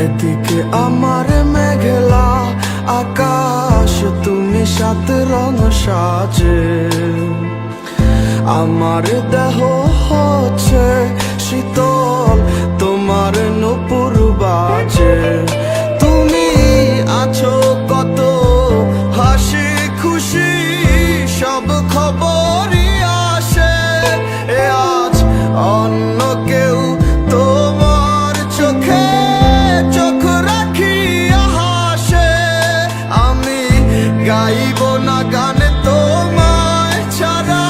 এদিকে আমার মেঘলা আকাশ, তুমি সাত রং সাজে। আমার দেহ হচ্ছে শীতল, তোমার নূপুর বাজে। তুমি আছো কত হাসি খুশি, সব খবরই আসে। আজ অন্য কেউ তোমার চোখে চোখ রাখিয়া হাসে। আমি গাইব না গান তোমায় ছাড়া,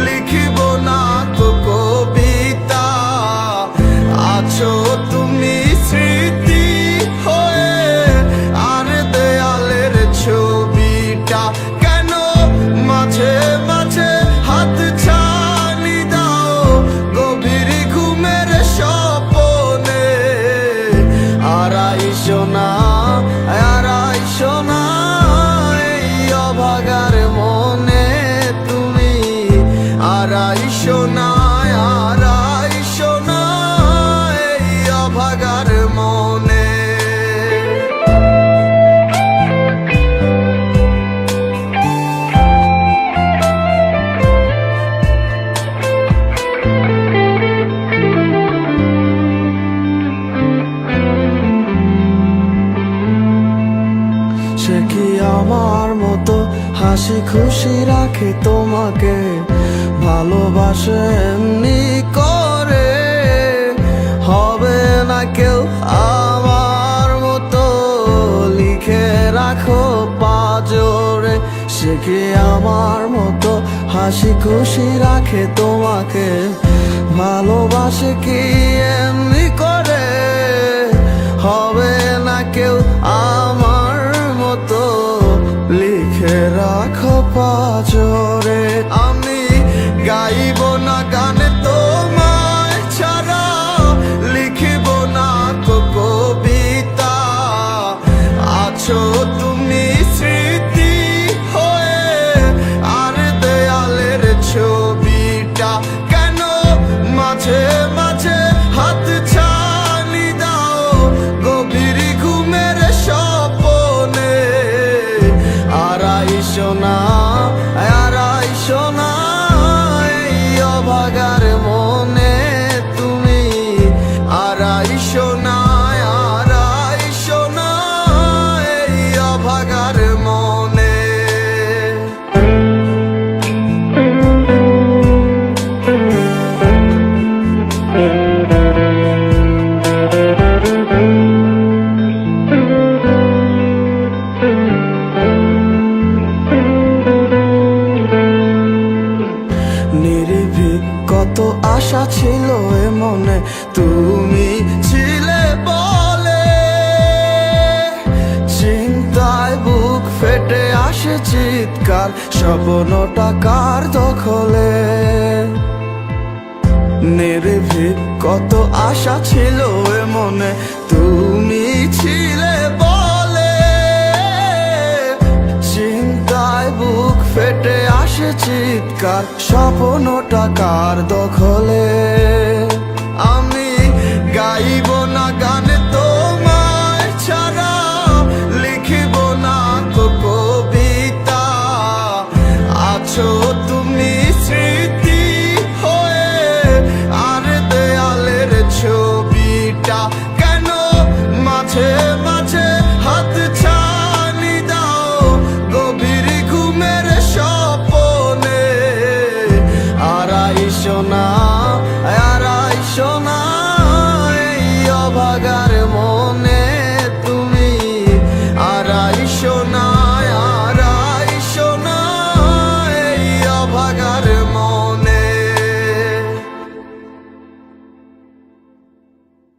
লিখিব না তো কবিতা। আছো তুমি স্মৃতি হয়ে, আর দেয়ালের ছবিটা কেন মাঝে মাঝে হাত ছানি দাও গভীর ঘুমের স্বপনে। আর আইসো না, আর আইসো না এই অভাগার মনে তুমি। আর আইসো না, আর আইসো না এই অভাগার মনে। সে কি আমার মতো হাসি খুশি রাখে তোমাকে, ভালোবাসে এমনি করে? হবে না কেউ আমার মতো, লিখে রাখো পাজরে। সে কি আমার মতো হাসি খুশি রাখে তোমাকে, ভালোবাসে কি এমনি করে? হবে না কেউ আমার মতো, লিখে রাখো পাজরে। আমি গাইব না গান তোমায় ছাড়া, লিখিব না তো কবিতা। আছো তুমি স্মৃতি হয়ে, আর দেয়ালের ছবিটা কেন মাঝে মাঝে হাত ছানি দাও গভীর ঘুমের স্বপনে। আর আইসো না, আর আইসো না এই অভাগার মনে তুমি। আর আইসো না, আর আইসো না এই অভাগার মনে। নির্ভীক কত আশা ছিল এ মনে, তুমি ছিলে বলে। চিন্তায় বুক ফেটে আসে চিৎকার, স্বপ্নটা কার দখলে? নির্ভীক কত আশা ছিল এ মনে, তুমি ছিলে বলে। চিন্তায় বুক ফেটে আসে চিৎকার, স্বপ্নটা কার দখলে? আমি গাইব না গান তোমায় ছাড়া, লিখিব না তো কবিতা। আছো তুমি স্মৃতি হয়ে, আর দেয়ালের ছবিটা কেন মাঝে মাঝে হাত ছানি দাও গভীর ঘুমের স্বপনে। আর আইসো না, আর আইসো না এই অভাগা